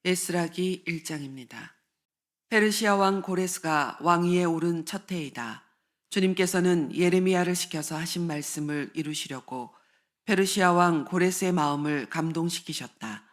에스라기 1장입니다. 페르시아 왕 고레스가 왕위에 오른 첫 해이다. 주님께서는 예레미야를 시켜서 하신 말씀을 이루시려고 페르시아 왕 고레스의 마음을 감동시키셨다.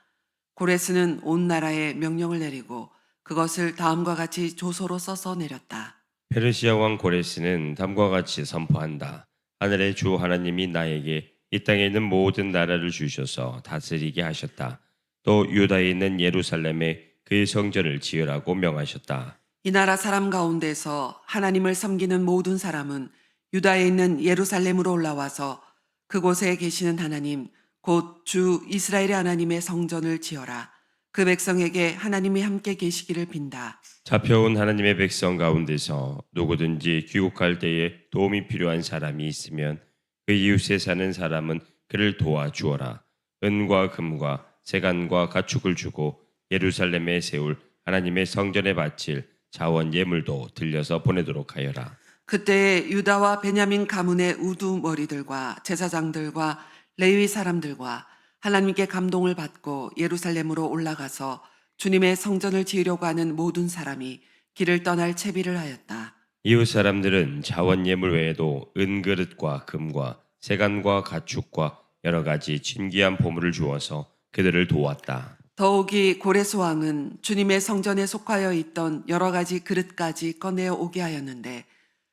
고레스는 온 나라에 명령을 내리고 그것을 다음과 같이 조서로 써서 내렸다. 페르시아 왕 고레스는 다음과 같이 선포한다. 하늘의 주 하나님이 나에게 이 땅에 있는 모든 나라를 주셔서 다스리게 하셨다. 또 유다에 있는 예루살렘에 그의 성전을 지으라고 명하셨다. 이 나라 사람 가운데서 하나님을 섬기는 모든 사람은 유다에 있는 예루살렘으로 올라와서 그곳에 계시는 하나님, 곧 주 이스라엘의 하나님의 성전을 지어라. 그 백성에게 하나님이 함께 계시기를 빈다. 잡혀온 하나님의 백성 가운데서 누구든지 귀국할 때에 도움이 필요한 사람이 있으면 그 이웃에 사는 사람은 그를 도와주어라. 은과 금과 세간과 가축을 주고 예루살렘에 세울 하나님의 성전에 바칠 자원 예물도 들려서 보내도록 하여라. 그때에 유다와 베냐민 가문의 우두머리들과 제사장들과 레위 사람들과 하나님께 감동을 받고 예루살렘으로 올라가서 주님의 성전을 지으려고 하는 모든 사람이 길을 떠날 채비를 하였다. 이웃 사람들은 자원 예물 외에도 은그릇과 금과 세간과 가축과 여러 가지 진귀한 보물을 주어서 그들을 도왔다. 더욱이 고레스 왕은 주님의 성전에 속하여 있던 여러 가지 그릇까지 꺼내어 오게 하였는데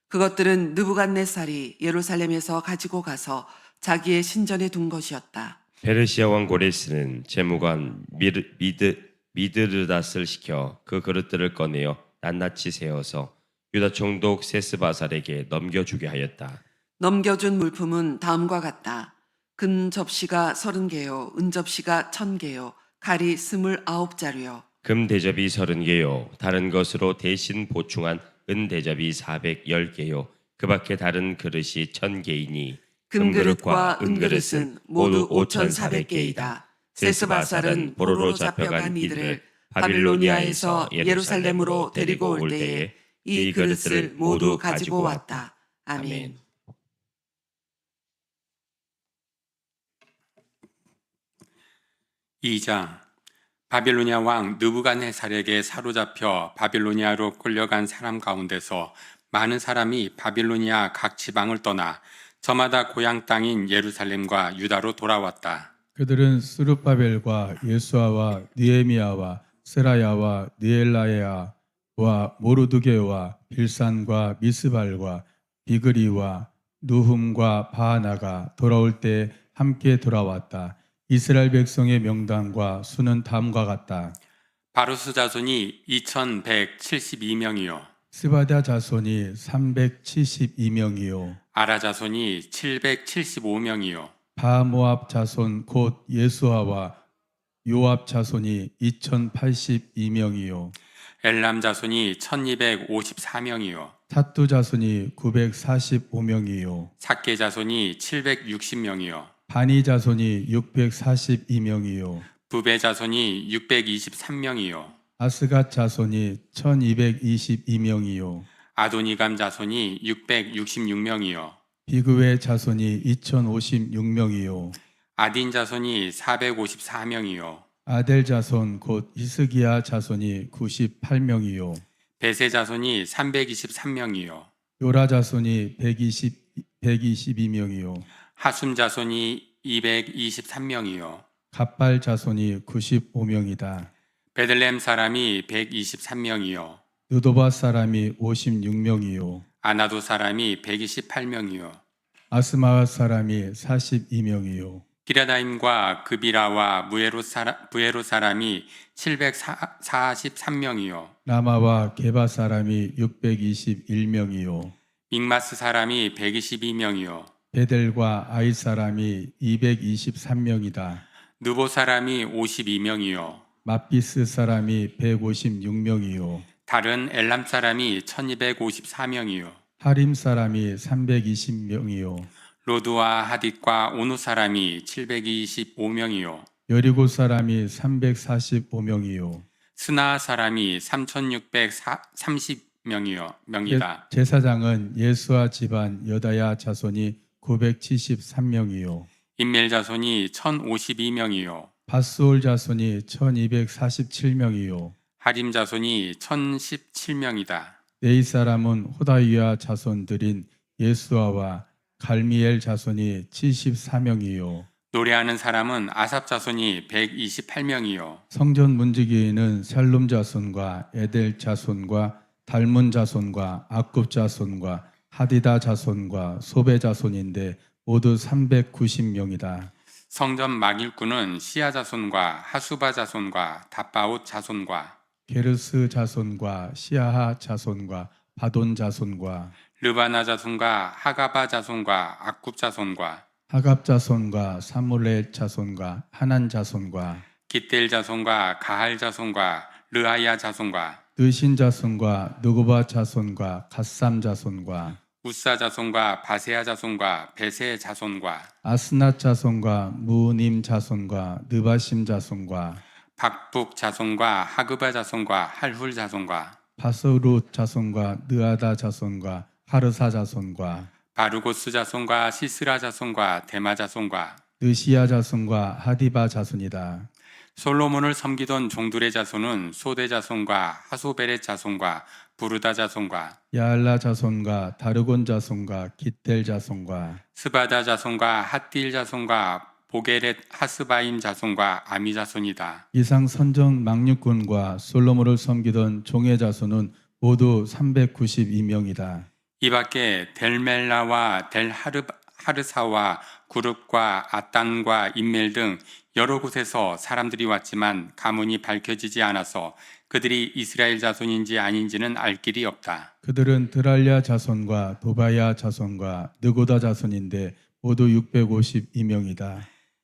그것들은 느부갓네살이 예루살렘에서 가지고 가서 자기의 신전에 둔 것이었다. 페르시아 왕 고레스는 재무관 미드르닷을 시켜 그 그릇들을 꺼내어 낱낱이 세어서 유다 총독 세스바살에게 넘겨주게 하였다. 넘겨준 물품은 다음과 같다. 금 접시가 30개요, 은 접시가 1000개요, 칼이 29자루요. 금 대접이 30개요. 다른 것으로 대신 보충한 은 대접이 410개요. 그 밖에 다른 그릇이 1000개이니 금그릇과 은그릇은 모두 5400개이다. 세스바살은 포로로 잡혀간 이들을 바빌로니아에서 예루살렘으로 데리고 올 때에 이 그릇을 모두 가지고 왔다. 아멘. 이 장 바빌로니아 왕 느부갓네살에게 사로잡혀 바빌로니아로 끌려간 사람 가운데서 많은 사람이 바빌로니아 각 지방을 떠나 저마다 고향 땅인 예루살렘과 유다로 돌아왔다. 그들은 스룹바벨과 예수아와 느헤미야와 세라야와 느엘라야와 모르드게와 빌산과 미스발과 비그리와 누훔과 바하나가 돌아올 때 함께 돌아왔다. 이스라엘 백성의 명단과 수는 다음과 같다. 바루스 자손이 2172명이요 스바다 자손이 372명이요 아라 자손이 775명이요 바모압 자손 곧 예수아와 요압 자손이 2082명이요 엘람 자손이 1254명이요 탓두 자손이 945명이요 삭게 자손이 760명이요 바니 자손이 642명이요 부베 자손이 623명이요 아스갓 자손이 1222명이요 아도니감 자손이 666명이요 비그웨 자손이 2056명이요 아딘 자손이 454명이요 아델 자손 곧 히스기야 자손이 98명이요 베세 자손이 323명이요 요라 자손이 122명이요 하숨 자손이 223명이요 갑발 자손이 95명이다. 베들렘 사람이 123명이요 느도바 사람이 56명이요 아나도 사람이 128명이요 아스마와 사람이 42명이요 기라다임과 그비라와 부에로 사람이 743명이요 라마와 게바 사람이 621명이요 믹마스 사람이 122명이요 베델과 아이 사람이 223명이다. 느보 사람이 52명이요 마피스 사람이 156명이요 다른 엘람 사람이 1254명이요 하림 사람이 320명이요 로드와 하딧과 오누 사람이 725명이요 여리고 사람이 345명이요 스나 사람이 3630명이다. 제사장은 예수아 집안 여다야 자손이 973명이요 인멜 자손이 1052명이요 밧스올 자손이 1247명이요 하림 자손이 1017명이다. 네이 사람은 호다위아 자손들인 예수아와 갈미엘 자손이 74명이요 노래하는 사람은 아삽 자손이 128명이요. 성전 문지기는 살룸 자손과 에델 자손과 달문 자손과 악굽 자손과 하디다 자손과 소베 자손인데 모두 390명이다. 성전 막일꾼은 시아 자손과 하수바 자손과 다바옷 자손과 게르스 자손과 시아하 자손과 바돈 자손과 르바나 자손과 하가바 자손과 악굽 자손과 하갑 자손과 사물렛 자손과 하난 자손과 기델 자손과 가할 자손과 르아야 자손과 느신 자손과 느고바 자손과 갓삼 자손과 우사 자손과 바세아 자손과 베세 자손과 아스낫 자손과 무님 자손과 느바심 자손과 박북 자손과 하그바 자손과 할훌 자손과 바스룻 자손과 느아다 자손과 하르사 자손과 바르고스 자손과 시스라 자손과 데마 자손과 느시아 자손과 하디바 자손이다. 솔로몬을 섬기던 종들의 자손은 소대 자손과 하소베렛 자손과 부르다 자손과 야알라 자손과 다르곤 자손과 깃델 자손과 스바다 자손과 핫딜 자손과 보게렛 하스바임 자손과 아미 자손이다. 이상 선정 망육군과 솔로몬을 섬기던 종의 자손은 모두 392명이다. 이 밖에 델멜라와 델하르사와 구룹과 아딴과 인멜 등 여러 곳에서 사람들이 왔지만 가문이 밝혀지지 않아서 그들이 이스라엘 자손인지 아닌지는 알 길이 없다. 그들은 드랄랴 자손과 도바야 자손과 느고다 자손인데 모두 652명이다.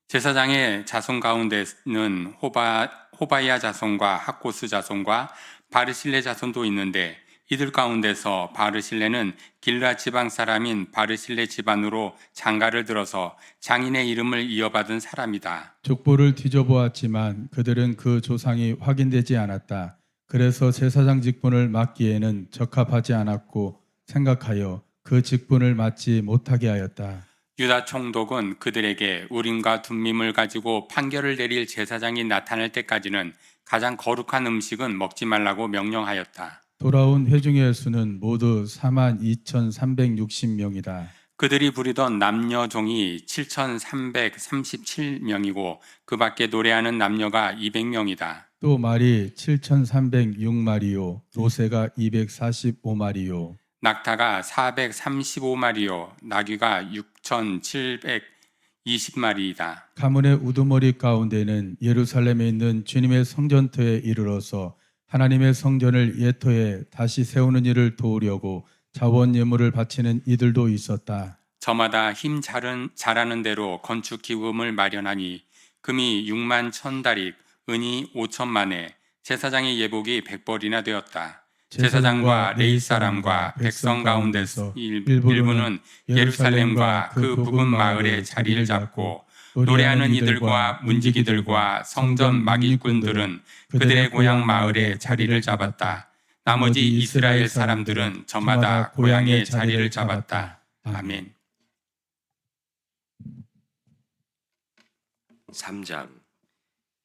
제사장의 자손 가운데는 호바야 자손과 학고스 자손과 바르실레 자손도 있는데 이들 가운데서 바르실레는 길라 지방 사람인 바르실레 집안으로 장가를 들어서 장인의 이름을 이어받은 사람이다. 족보를 뒤져보았지만 그들은 그 조상이 확인되지 않았다. 그래서 제사장 직분을 맡기에는 적합하지 않았고 생각하여 그 직분을 맡지 못하게 하였다. 유다 총독은 그들에게 우림과 둠밈을 가지고 판결을 내릴 제사장이 나타날 때까지는 가장 거룩한 음식은 먹지 말라고 명령하였다. 돌아온 회중의 수는 모두 42,360명이다. 그들이 부리던 남녀 종이 7,337명이고 그 밖에 노래하는 남녀가 200명이다. 또 말이 7,306마리요, 노새가 245마리요, 낙타가 435마리요, 나귀가 6,720마리이다. 가문의 우두머리 가운데는 예루살렘에 있는 주님의 성전터에 이르러서 하나님의 성전을 예토에 다시 세우는 일을 도우려고 자원 예물을 바치는 이들도 있었다. 저마다 힘 잘하는 대로 건축 기금을 마련하니 금이 6만 1,000다릭, 은이 5천만에 제사장의 예복이 100벌이나 되었다. 제사장과 레위 사람과 백성 가운데서 일부는 예루살렘과 그 부근 마을에 자리를 잡고 노래하는 이들과 문지기들과 성전 막일꾼들은 그들의 고향 마을에 자리를 잡았다. 나머지 이스라엘 사람들은 저마다 고향에 자리를 잡았다. 아멘. 3장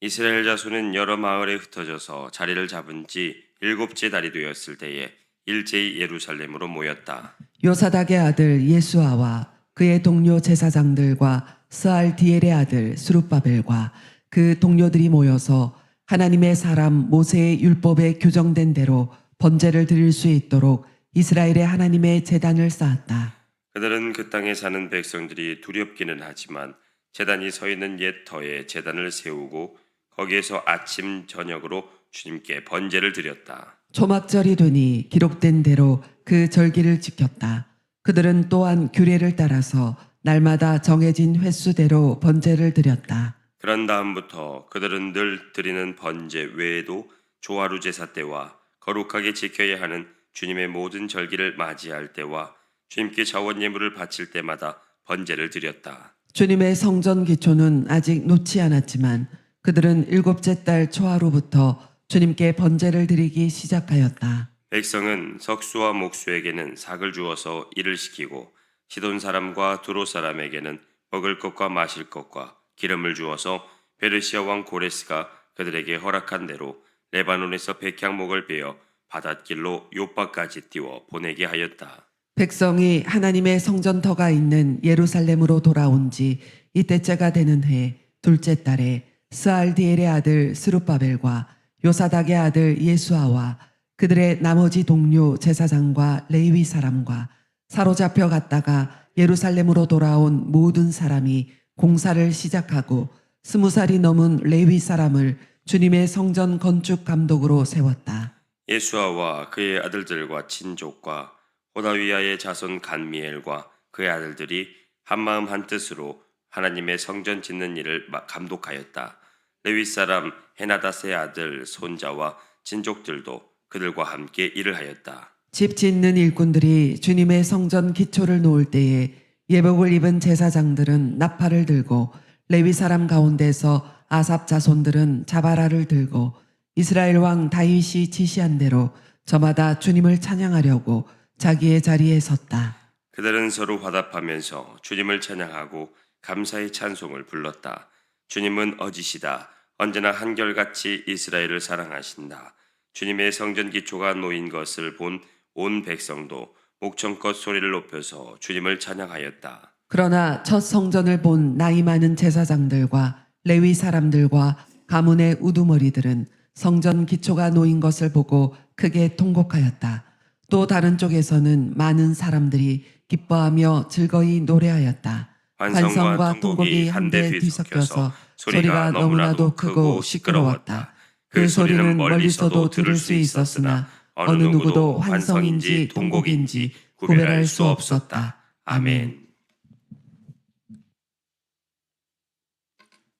이스라엘 자손은 여러 마을에 흩어져서 자리를 잡은 지 7째 달이 되었을 때에 일제히 예루살렘으로 모였다. 요사닥의 아들 예수아와 그의 동료 제사장들과 스알디엘의 아들 스룹바벨과 그 동료들이 모여서 하나님의 사람 모세의 율법에 규정된 대로 번제를 드릴 수 있도록 이스라엘의 하나님의 제단을 쌓았다. 그들은 그 땅에 사는 백성들이 두렵기는 하지만 제단이 서 있는 옛 터에 제단을 세우고 거기에서 아침 저녁으로 주님께 번제를 드렸다. 초막절이 되니 기록된 대로 그 절기를 지켰다. 그들은 또한 규례를 따라서 날마다 정해진 횟수대로 번제를 드렸다. 그런 다음부터 그들은 늘 드리는 번제 외에도 조화루 제사 때와 거룩하게 지켜야 하는 주님의 모든 절기를 맞이할 때와 주님께 자원 예물을 바칠 때마다 번제를 드렸다. 주님의 성전 기초는 아직 놓지 않았지만 그들은 7째 달 초하루부터 주님께 번제를 드리기 시작하였다. 백성은 석수와 목수에게는 삭을 주어서 일을 시키고 시돈 사람과 두로 사람에게는 먹을 것과 마실 것과 기름을 주어서 페르시아 왕 고레스가 그들에게 허락한 대로 레바논에서 백향목을 베어 바닷길로 요바까지 띄워 보내게 하였다. 백성이 하나님의 성전터가 있는 예루살렘으로 돌아온 지 이때째가 되는 해 둘째 달에 스알디엘의 아들 스룹바벨과 요사닥의 아들 예수아와 그들의 나머지 동료 제사장과 레위 사람과 사로잡혀 갔다가 예루살렘으로 돌아온 모든 사람이 공사를 시작하고 20살이 넘은 레위 사람을 주님의 성전 건축 감독으로 세웠다. 예수아와 그의 아들들과 친족과 호다위아의 자손 간미엘과 그의 아들들이 한마음 한뜻으로 하나님의 성전 짓는 일을 감독하였다. 레위 사람 헤나닷의 아들 손자와 친족들도 그들과 함께 일을 하였다. 집 짓는 일꾼들이 주님의 성전 기초를 놓을 때에 예복을 입은 제사장들은 나팔을 들고 레위 사람 가운데서 아삽 자손들은 자바라를 들고 이스라엘 왕 다윗이 지시한 대로 저마다 주님을 찬양하려고 자기의 자리에 섰다. 그들은 서로 화답하면서 주님을 찬양하고 감사의 찬송을 불렀다. 주님은 어지시다. 언제나 한결같이 이스라엘을 사랑하신다. 주님의 성전 기초가 놓인 것을 본 온 백성도 목청껏 소리를 높여서 주님을 찬양하였다. 그러나 첫 성전을 본 나이 많은 제사장들과 레위 사람들과 가문의 우두머리들은 성전 기초가 놓인 것을 보고 크게 통곡하였다. 또 다른 쪽에서는 많은 사람들이 기뻐하며 즐거이 노래하였다. 환성과 통곡이 한데 뒤섞여서 소리가 너무나도 크고 시끄러웠다. 그 소리는 멀리서도 들을 수 있었으나 어느 누구도 환성인지 통곡인지 구별할 수 없었다. 아멘.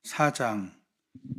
4장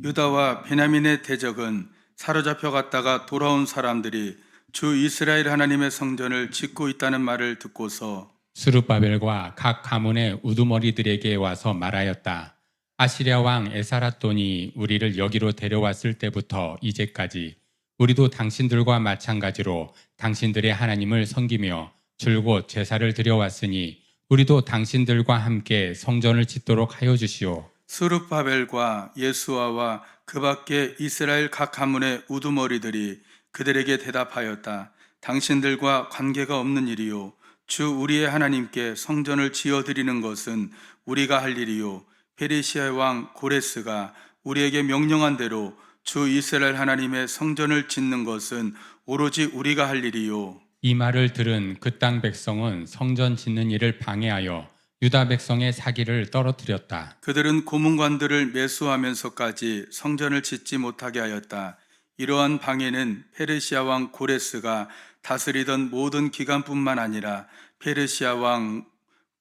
유다와 베냐민의 대적은 사로잡혀 갔다가 돌아온 사람들이 주 이스라엘 하나님의 성전을 짓고 있다는 말을 듣고서 스룹바벨과 각 가문의 우두머리들에게 와서 말하였다. 아시리아 왕 에사라돈이 우리를 여기로 데려왔을 때부터 이제까지 우리도 당신들과 마찬가지로 당신들의 하나님을 섬기며 줄곧 제사를 드려왔으니 우리도 당신들과 함께 성전을 짓도록 하여 주시오. 스룹바벨과 예수아와 그 밖에 이스라엘 각 가문의 우두머리들이 그들에게 대답하였다. 당신들과 관계가 없는 일이요 주 우리의 하나님께 성전을 지어드리는 것은 우리가 할 일이요 페르시아의 왕 고레스가 우리에게 명령한 대로 주 이스라엘 하나님의 성전을 짓는 것은 오로지 우리가 할 일이요. 이 말을 들은 그 땅 백성은 성전 짓는 일을 방해하여 유다 백성의 사기를 떨어뜨렸다. 그들은 고문관들을 매수하면서까지 성전을 짓지 못하게 하였다. 이러한 방해는 페르시아 왕 고레스가 다스리던 모든 기간뿐만 아니라 페르시아 왕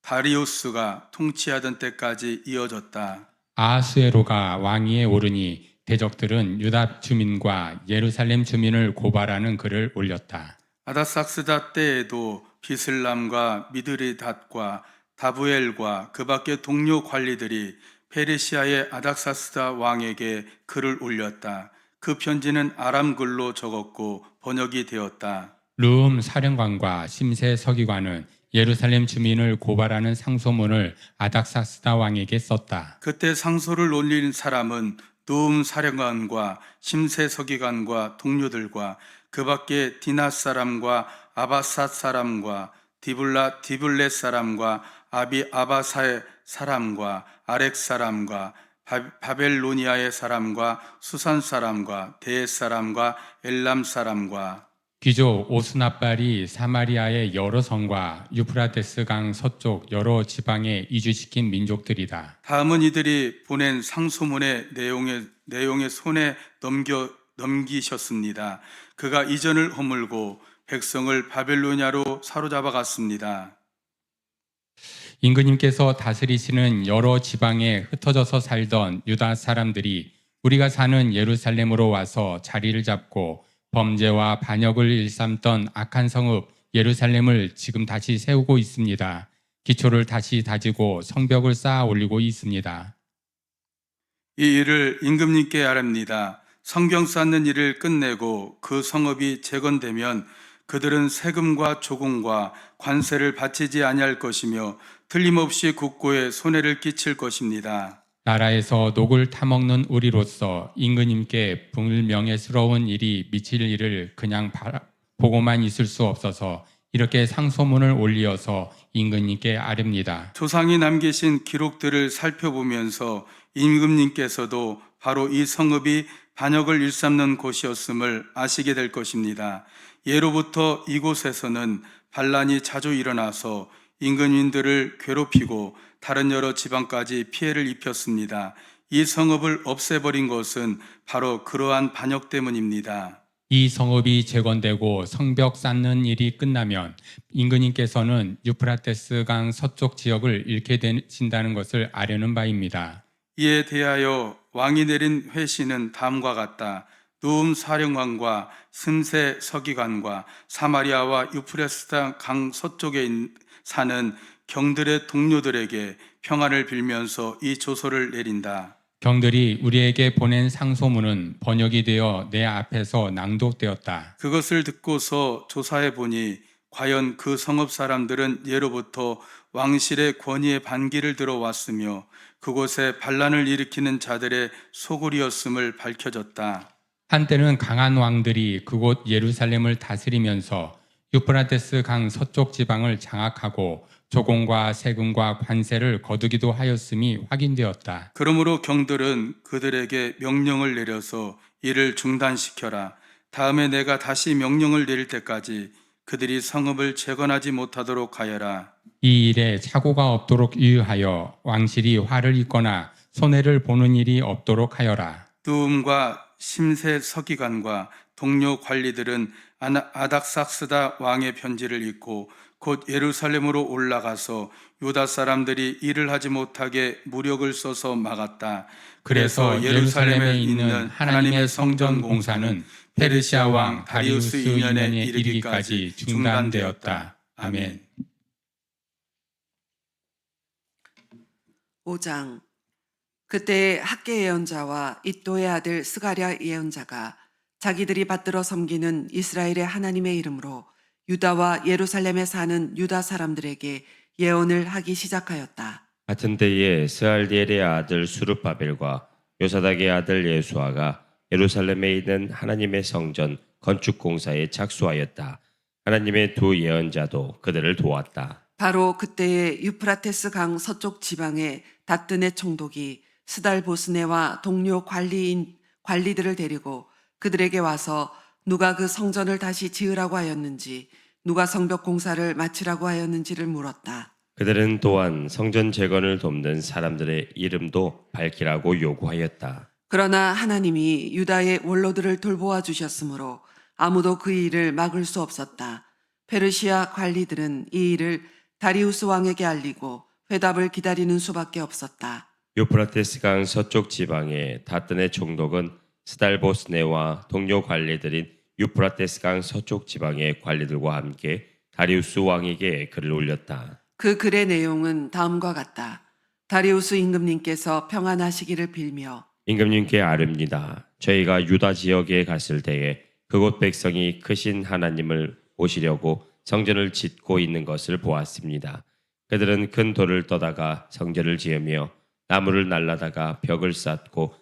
다리우스가 통치하던 때까지 이어졌다. 아하수에로가 왕위에 오르니 대적들은 유다 주민과 예루살렘 주민을 고발하는 글을 올렸다. 아다삭스다 때에도 비슬람과 미드리닷과 다부엘과 그 밖의 동료 관리들이 페르시아의 아닥사스다 왕에게 글을 올렸다. 그 편지는 아람 글로 적었고 번역이 되었다. 르움 사령관과 심세 서기관은 예루살렘 주민을 고발하는 상소문을 아닥사스다 왕에게 썼다. 그때 상소를 올린 사람은 누움 사령관과 심세 서기관과 동료들과 그 밖에 디나 사람과 아바삿 사람과 디블렛 사람과 아바사의 사람과 아렉 사람과 바벨로니아의 사람과 수산 사람과 데엣 사람과 엘람 사람과 귀족 오스나발이 사마리아의 여러 성과 유프라테스 강 서쪽 여러 지방에 이주시킨 민족들이다. 다음은 이들이 보낸 상소문의 내용의 손에 넘기셨습니다. 그가 이전을 허물고 백성을 바벨로니아로 사로잡아 갔습니다. 임금님께서 다스리시는 여러 지방에 흩어져서 살던 유다 사람들이 우리가 사는 예루살렘으로 와서 자리를 잡고 범죄와 반역을 일삼던 악한 성읍 예루살렘을 지금 다시 세우고 있습니다. 기초를 다시 다지고 성벽을 쌓아 올리고 있습니다. 이 일을 임금님께 아랍니다. 성경 쌓는 일을 끝내고 그 성읍이 재건되면 그들은 세금과 조공과 관세를 바치지 아니할 것이며 틀림없이 국고에 손해를 끼칠 것입니다. 나라에서 녹을 타먹는 우리로서 임금님께 불명예스러운 일이 미칠 일을 그냥 보고만 있을 수 없어서 이렇게 상소문을 올리어서 임금님께 아렵니다. 조상이 남기신 기록들을 살펴보면서 임금님께서도 바로 이 성읍이 반역을 일삼는 곳이었음을 아시게 될 것입니다. 예로부터 이곳에서는 반란이 자주 일어나서 임금님들을 괴롭히고 다른 여러 지방까지 피해를 입혔습니다. 이 성읍을 없애버린 것은 바로 그러한 반역 때문입니다. 이 성읍이 재건되고 성벽 쌓는 일이 끝나면 임금님께서는 유프라테스 강 서쪽 지역을 잃게 되신다는 것을 아려는 바입니다. 이에 대하여 왕이 내린 회시는 다음과 같다. 누움 사령관과 스세 서기관과 사마리아와 유프라테스 강 서쪽에 사는 경들의 동료들에게 평안을 빌면서 이 조서를 내린다. 경들이 우리에게 보낸 상소문은 번역이 되어 내 앞에서 낭독되었다. 그것을 듣고서 조사해 보니 과연 그 성읍 사람들은 예로부터 왕실의 권위의 반기를 들어왔으며 그곳에 반란을 일으키는 자들의 소굴이었음을 밝혀졌다. 한때는 강한 왕들이 그곳 예루살렘을 다스리면서 유프라테스 강 서쪽 지방을 장악하고 조공과 세금과 관세를 거두기도 하였음이 확인되었다. 그러므로 경들은 그들에게 명령을 내려서 이를 중단시켜라. 다음에 내가 다시 명령을 내릴 때까지 그들이 성읍을 재건하지 못하도록 하여라. 이 일에 착오가 없도록 유의하여 왕실이 화를 입거나 손해를 보는 일이 없도록 하여라. 누움과 심세 서기관과 동료 관리들은 아닥삭스다 왕의 편지를 읽고 곧 예루살렘으로 올라가서 유다 사람들이 일을 하지 못하게 무력을 써서 막았다. 그래서 예루살렘에 있는 하나님의 성전 공사는 페르시아 왕 다리우스 2년에 이르기까지 중단되었다. 아멘. 5장. 그때 학계 예언자와 id도의 아들 스가랴 예언자가 자기들이 받들어 섬기는 이스라엘의 하나님의 이름으로 유다와 예루살렘에 사는 유다 사람들에게 예언을 하기 시작하였다. 같은 때에 스알디엘의 아들 수르바벨과 요사닥의 아들 예수아가 예루살렘에 있는 하나님의 성전 건축 공사에 착수하였다. 하나님의 두 예언자도 그들을 도왔다. 바로 그때에 유프라테스 강 서쪽 지방의 다뜨네 총독이 스달보스네와 동료 관리들을 데리고 그들에게 와서 누가 그 성전을 다시 지으라고 하였는지, 누가 성벽 공사를 마치라고 하였는지를 물었다. 그들은 또한 성전 재건을 돕는 사람들의 이름도 밝히라고 요구하였다. 그러나 하나님이 유다의 원로들을 돌보아 주셨으므로 아무도 그 일을 막을 수 없었다. 페르시아 관리들은 이 일을 다리우스 왕에게 알리고 회답을 기다리는 수밖에 없었다. 유프라테스 강 서쪽 지방의 다뜨네 총독은 스달보스네와 동료 관리들인 유프라테스 강 서쪽 지방의 관리들과 함께 다리우스 왕에게 글을 올렸다. 그 글의 내용은 다음과 같다. 다리우스 임금님께서 평안하시기를 빌며 임금님께 아뢰옵니다. 저희가 유다 지역에 갔을 때에 그곳 백성이 크신 하나님을 모시려고 성전을 짓고 있는 것을 보았습니다. 그들은 큰 돌을 떠다가 성전을 지으며 나무를 날라다가 벽을 쌓고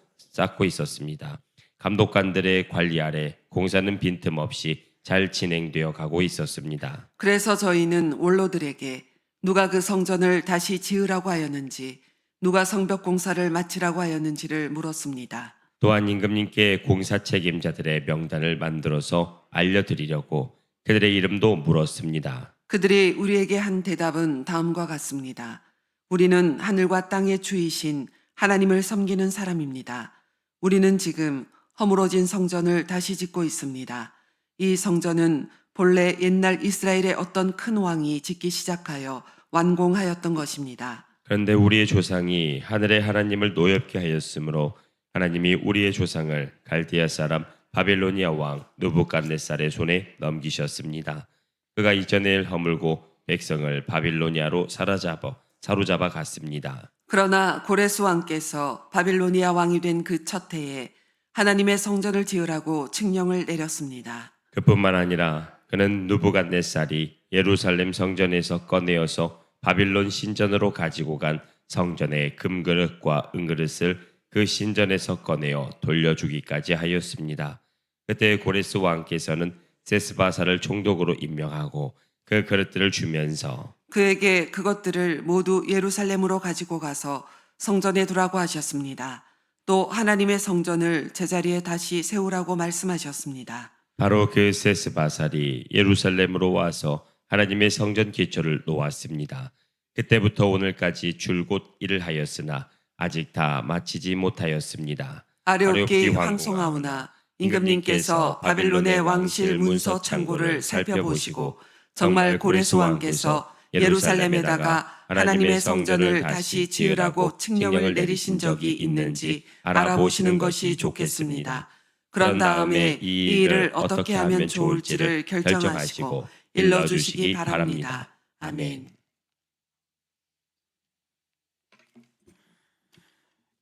있었습니다. 감독관들의 관리 아래 공사는 빈틈없이 잘 진행되어 가고 있었습니다. 그래서 저희는 원로들에게 누가 그 성전을 다시 지으라고 하였는지, 누가 성벽 공사를 마치라고 하였는지를 물었습니다. 또한 임금님께 공사 책임자들의 명단을 만들어서 알려드리려고 그들의 이름도 물었습니다. 그들이 우리에게 한 대답은 다음과 같습니다. 우리는 하늘과 땅의 주이신 하나님을 섬기는 사람입니다. 우리는 지금 허물어진 성전을 다시 짓고 있습니다. 이 성전은 본래 옛날 이스라엘의 어떤 큰 왕이 짓기 시작하여 완공하였던 것입니다. 그런데 우리의 조상이 하늘의 하나님을 노엽게 하였으므로 하나님이 우리의 조상을 갈디아 사람 바벨로니아 왕 느부갓네살의 손에 넘기셨습니다. 그가 이전의 일 허물고 백성을 바빌로니아로 사로잡아 갔습니다. 그러나 고레스 왕께서 바빌로니아 왕이 된 그 첫 해에 하나님의 성전을 지으라고 칙령을 내렸습니다. 그뿐만 아니라 그는 느부갓네살이 예루살렘 성전에서 꺼내어서 바빌론 신전으로 가지고 간 성전의 금그릇과 은그릇을 그 신전에서 꺼내어 돌려주기까지 하였습니다. 그때 고레스 왕께서는 세스바사를 총독으로 임명하고 그 그릇들을 주면서 그에게 그것들을 모두 예루살렘으로 가지고 가서 성전에 두라고 하셨습니다. 또 하나님의 성전을 제자리에 다시 세우라고 말씀하셨습니다. 바로 그 세스바살이 예루살렘으로 와서 하나님의 성전 기초를 놓았습니다. 그때부터 오늘까지 줄곧 일을 하였으나 아직 다 마치지 못하였습니다. 아레오키 황송하오나 임금님께서 바벨론의 왕실 문서 창고를 살펴보시고 정말 고레스 왕께서 예루살렘에다가 하나님의 성전을 다시 지으라고 칙령을 내리신 적이 있는지 알아보시는 것이 좋겠습니다. 그런 다음에 이 일을 어떻게 하면 좋을지를 결정하시고 일러주시기 바랍니다. 아멘.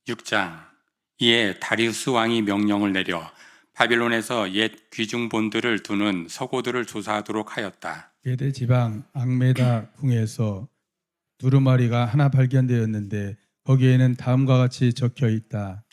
6장. 이에 다리우스 왕이 명령을 내려 바빌론에서 옛 귀중본들을 두는 서고들을 조사하도록 하였다. 게데 지방 앙메다 궁에서 두루마리가 하나 발견되었는데 거기에는 다음과 같이 적혀 있다.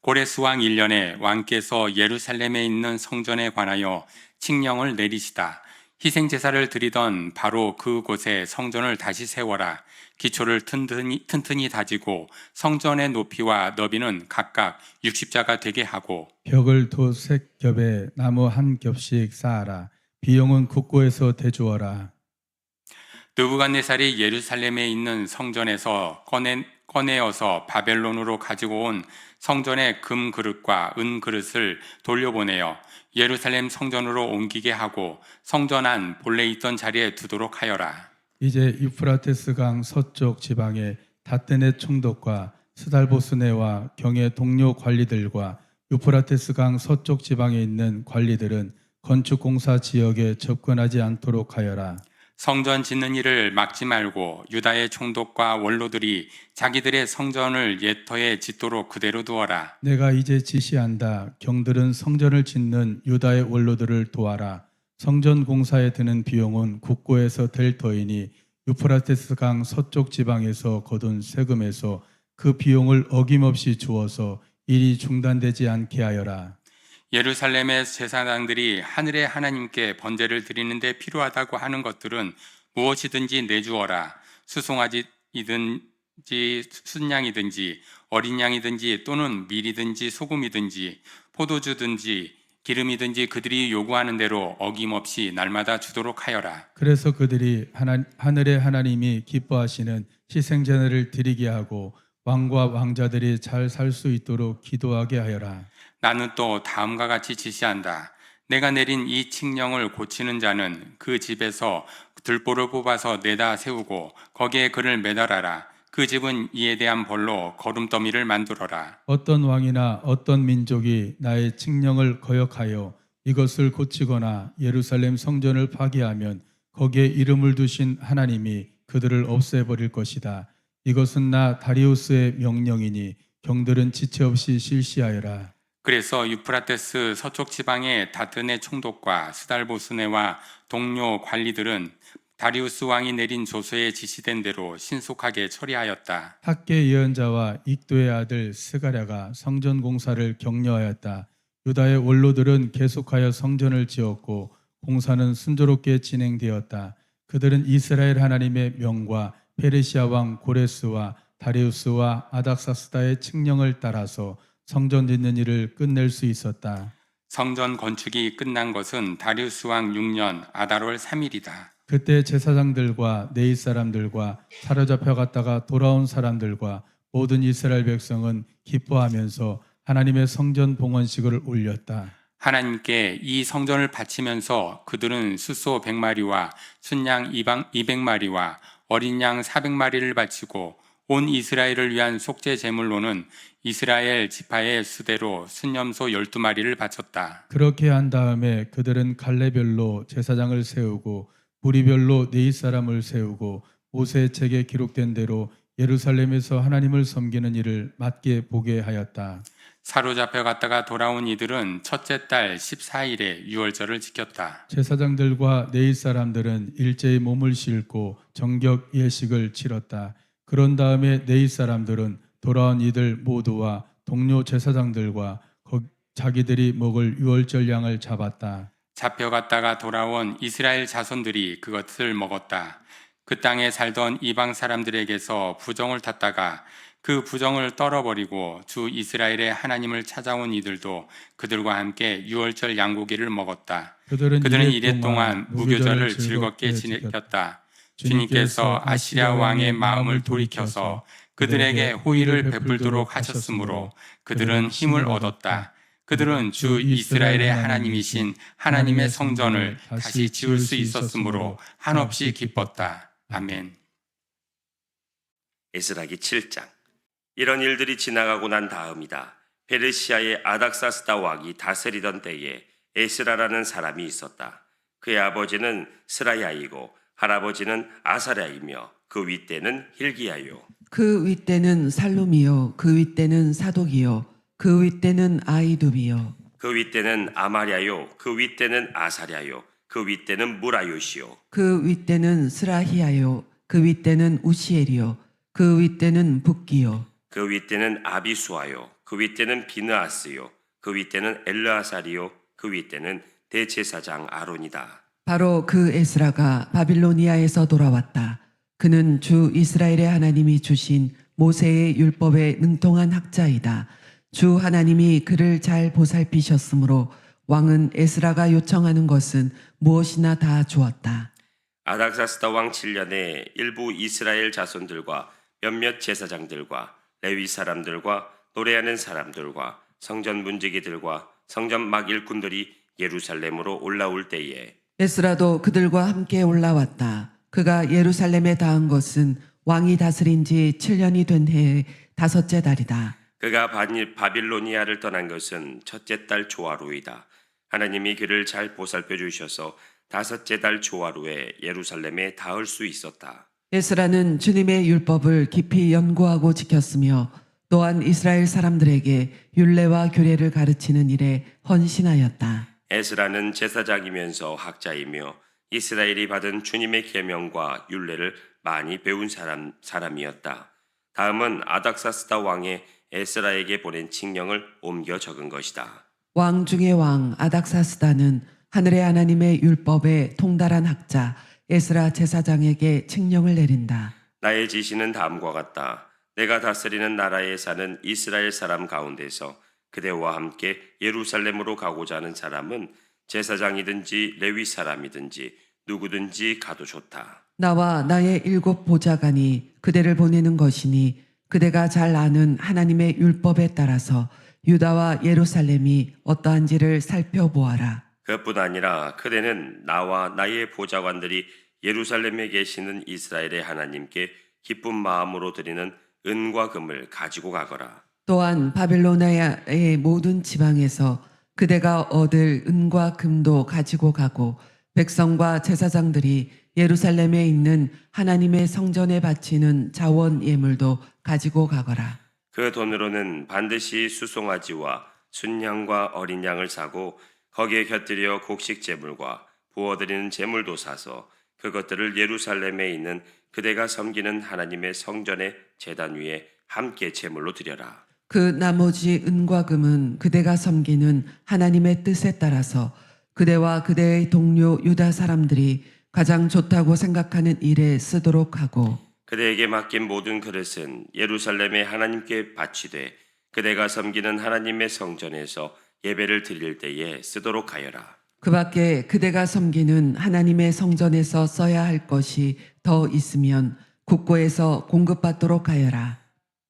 고레스 왕 1년에 왕께서 예루살렘에 있는 성전에 관하여 칙령을 내리시다. 희생 제사를 드리던 바로 그곳에 성전을 다시 세워라. 기초를 튼튼히 다지고 성전의 높이와 너비는 각각 60자가 되게 하고 벽을 도색 겹에 나무 한 겹씩 쌓아라. 비용은 국고에서 대주어라. 느부갓네살이 예루살렘에 있는 성전에서 꺼내어서 바벨론으로 가지고 온 성전의 금 그릇과 은 그릇을 돌려보내어 예루살렘 성전으로 옮기게 하고 성전 안 본래 있던 자리에 두도록 하여라. 이제 유프라테스 강 서쪽 지방의 다떼네 총독과 스달보스네와 경의 동료 관리들과 유프라테스 강 서쪽 지방에 있는 관리들은 건축공사 지역에 접근하지 않도록 하여라. 성전 짓는 일을 막지 말고 유다의 총독과 원로들이 자기들의 성전을 옛터에 짓도록 그대로 두어라. 내가 이제 지시한다. 경들은 성전을 짓는 유다의 원로들을 도와라. 성전 공사에 드는 비용은 국고에서 될 터이니 유프라테스 강 서쪽 지방에서 거둔 세금에서 그 비용을 어김없이 주어서 일이 중단되지 않게 하여라. 예루살렘의 제사장들이 하늘의 하나님께 번제를 드리는데 필요하다고 하는 것들은 무엇이든지 내주어라. 수송아지이든지 순양이든지 어린 양이든지 또는 밀이든지 소금이든지 포도주든지 기름이든지 그들이 요구하는 대로 어김없이 날마다 주도록 하여라. 그래서 그들이 하늘의 하나님이 기뻐하시는 희생제사를 드리게 하고 왕과 왕자들이 잘 살 수 있도록 기도하게 하여라. 나는 또 다음과 같이 지시한다. 내가 내린 이 칙령을 고치는 자는 그 집에서 들보를 뽑아서 내다 세우고 거기에 그를 매달아라. 그 집은 이에 대한 벌로 거름더미를 만들어라. 어떤 왕이나 어떤 민족이 나의 칙령을 거역하여 이것을 고치거나 예루살렘 성전을 파괴하면 거기에 이름을 두신 하나님이 그들을 없애버릴 것이다. 이것은 나 다리우스의 명령이니 경들은 지체 없이 실시하여라. 그래서 유프라테스 서쪽 지방의 다드네 총독과 스달보스네와 동료 관리들은 다리우스 왕이 내린 조서에 지시된 대로 신속하게 처리하였다. 학계 예언자와 익도의 아들 스가랴가 성전 공사를 격려하였다. 유다의 원로들은 계속하여 성전을 지었고 공사는 순조롭게 진행되었다. 그들은 이스라엘 하나님의 명과 페르시아 왕 고레스와 다리우스와 아닥사스다의 칙령을 따라서 성전 짓는 일을 끝낼 수 있었다. 성전 건축이 끝난 것은 다리우스 왕 6년 아달월 3일이다. 그때 제사장들과 네이 사람들과 사로잡혀 갔다가 돌아온 사람들과 모든 이스라엘 백성은 기뻐하면서 하나님의 성전 봉헌식을 올렸다. 하나님께 이 성전을 바치면서 그들은 숫소 100마리와 순양 200마리와 어린 양 400마리를 바치고 온 이스라엘을 위한 속죄 제물로는 이스라엘 지파의 수대로 순염소 12마리를 바쳤다. 그렇게 한 다음에 그들은 갈래별로 제사장을 세우고 무리별로 네이 사람을 세우고 모세의 책에 기록된 대로 예루살렘에서 하나님을 섬기는 일을 맡게 보게 하였다. 사로잡혀 갔다가 돌아온 이들은 첫째 달 14일에 유월절을 지켰다. 제사장들과 네이 사람들은 일제히 몸을 싣고 정격 예식을 치렀다. 그런 다음에 네이 사람들은 돌아온 이들 모두와 동료 제사장들과 자기들이 먹을 유월절 양을 잡았다. 잡혀갔다가 돌아온 이스라엘 자손들이 그것을 먹었다. 그 땅에 살던 이방 사람들에게서 부정을 탔다가 그 부정을 떨어버리고 주 이스라엘의 하나님을 찾아온 이들도 그들과 함께 유월절 양고기를 먹었다. 그들은 이래 동안 무교절을 즐겁게 지켰다. 주님께서 아시랴 왕의 마음을 돌이켜서 그들에게 호의를 베풀도록 하셨으므로 그들은 힘을 얻었다. 그들은 주 이스라엘의 하나님이신 하나님의 성전을 다시 지을 수 있었으므로 한없이 기뻤다. 아멘. 에스라기 7장. 이런 일들이 지나가고 난 다음이다. 페르시아의 아닥사스다 왕이 다스리던 때에 에스라라는 사람이 있었다. 그의 아버지는 스라야이고 할아버지는 아사랴이며 그 윗대는 힐기야요. 그 윗대는 살룸이요 그 윗대는 사독이요 그 윗대는 아이두비요 그 윗대는 아마랴요. 그 윗대는 아사랴요. 그 윗대는 무라요시요. 그 윗대는 스라히야요 그 윗대는 우시엘이요 그 윗대는 붓기요 그 윗대는 아비수아요. 그 윗대는 비느아스요. 그 윗대는 엘르아사리요. 그 윗대는 대제사장 아론이다. 바로 그 에스라가 바빌로니아에서 돌아왔다. 그는 주 이스라엘의 하나님이 주신 모세의 율법에 능통한 학자이다. 주 하나님이 그를 잘 보살피셨으므로 왕은 에스라가 요청하는 것은 무엇이나 다 주었다. 아닥사스다 왕 7년에 일부 이스라엘 자손들과 몇몇 제사장들과 레위 사람들과 노래하는 사람들과 성전 문지기들과 성전 막 일꾼들이 예루살렘으로 올라올 때에 에스라도 그들과 함께 올라왔다. 그가 예루살렘에 닿은 것은 왕이 다스린 지 7년이 된 해의 5째 달이다. 그가 바빌로니아를 떠난 것은 첫째 달 조화로이다. 하나님이 그를 잘 보살펴 주셔서 5째 달 조화로에 예루살렘에 닿을 수 있었다. 에스라는 주님의 율법을 깊이 연구하고 지켰으며 또한 이스라엘 사람들에게 율례와 규례를 가르치는 일에 헌신하였다. 에스라는 제사장이면서 학자이며 이스라엘이 받은 주님의 계명과 율례를 많이 배운 사람이었다. 다음은 아닥사스다 왕의 에스라에게 보낸 칙령을 옮겨 적은 것이다. 왕 중의 왕 아닥사스다는 하늘의 하나님의 율법에 통달한 학자 에스라 제사장에게 칙령을 내린다. 나의 지시는 다음과 같다. 내가 다스리는 나라에 사는 이스라엘 사람 가운데서 그대와 함께 예루살렘으로 가고자 하는 사람은 제사장이든지 레위 사람이든지 누구든지 가도 좋다. 나와 나의 7 보좌관이 그대를 보내는 것이니 그대가 잘 아는 하나님의 율법에 따라서 유다와 예루살렘이 어떠한지를 살펴보아라. 그뿐 아니라 그대는 나와 나의 보좌관들이 예루살렘에 계시는 이스라엘의 하나님께 기쁜 마음으로 드리는 은과 금을 가지고 가거라. 또한 바빌로니아의 모든 지방에서 그대가 얻을 은과 금도 가지고 가고 백성과 제사장들이 예루살렘에 있는 하나님의 성전에 바치는 자원 예물도 가지고 가거라. 그 돈으로는 반드시 수송아지와 순양과 어린 양을 사고 거기에 곁들여 곡식 제물과 부어드리는 제물도 사서 그것들을 예루살렘에 있는 그대가 섬기는 하나님의 성전의 제단 위에 함께 제물로 드려라. 그 나머지 은과 금은 그대가 섬기는 하나님의 뜻에 따라서 그대와 그대의 동료 유다 사람들이 가장 좋다고 생각하는 일에 쓰도록 하고 그대에게 맡긴 모든 그릇은 예루살렘에 하나님께 바치되 그대가 섬기는 하나님의 성전에서 예배를 드릴 때에 쓰도록 하여라. 그 밖에 그대가 섬기는 하나님의 성전에서 써야 할 것이 더 있으면 국고에서 공급받도록 하여라.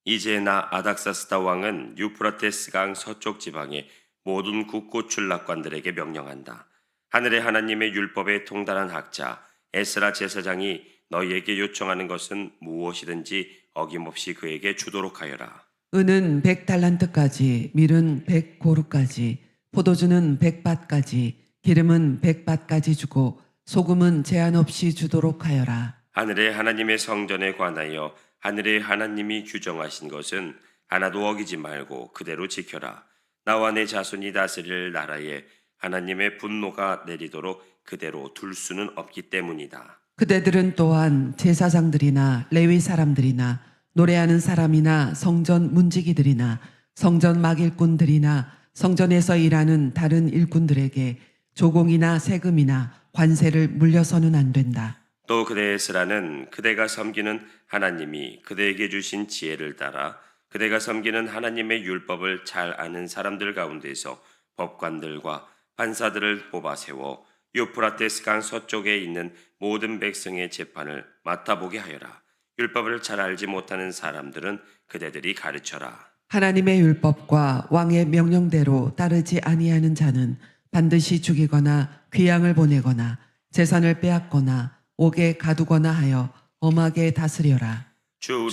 이제 나 아닥사스다 왕은 유프라테스강 서쪽 지방의 모든 국고 출납관들에게 명령한다. 하늘의 하나님의 율법에 통달한 학자 에스라 제사장이 너희에게 요청하는 것은 무엇이든지 어김없이 그에게 주도록 하여라. 은은 100달란트까지, 밀은 100고루까지, 포도주는 100밭까지, 기름은 100밭까지 주고 소금은 제한 없이 주도록 하여라. 하늘의 하나님의 성전에 관하여 하늘의 하나님이 규정하신 것은 하나도 어기지 말고 그대로 지켜라. 나와 내 자손이 다스릴 나라에 하나님의 분노가 내리도록 그대로 둘 수는 없기 때문이다. 그대들은 또한 제사장들이나 레위 사람들이나 노래하는 사람이나 성전 문지기들이나 성전 막일꾼들이나 성전에서 일하는 다른 일꾼들에게 조공이나 세금이나 관세를 물려서는 안 된다. 또 그대의 스라는 그대가 섬기는 하나님이 그대에게 주신 지혜를 따라 그대가 섬기는 하나님의 율법을 잘 아는 사람들 가운데서 법관들과 판사들을 뽑아 세워 유프라테스 강 서쪽에 있는 모든 백성의 재판을 맡아보게 하여라. 율법을 잘 알지 못하는 사람들은 그대들이 가르쳐라. 하나님의 율법과 왕의 명령대로 따르지 아니하는 자는 반드시 죽이거나 귀양을 보내거나 재산을 빼앗거나 옥에 가두거나 하여 엄하게 다스려라. 주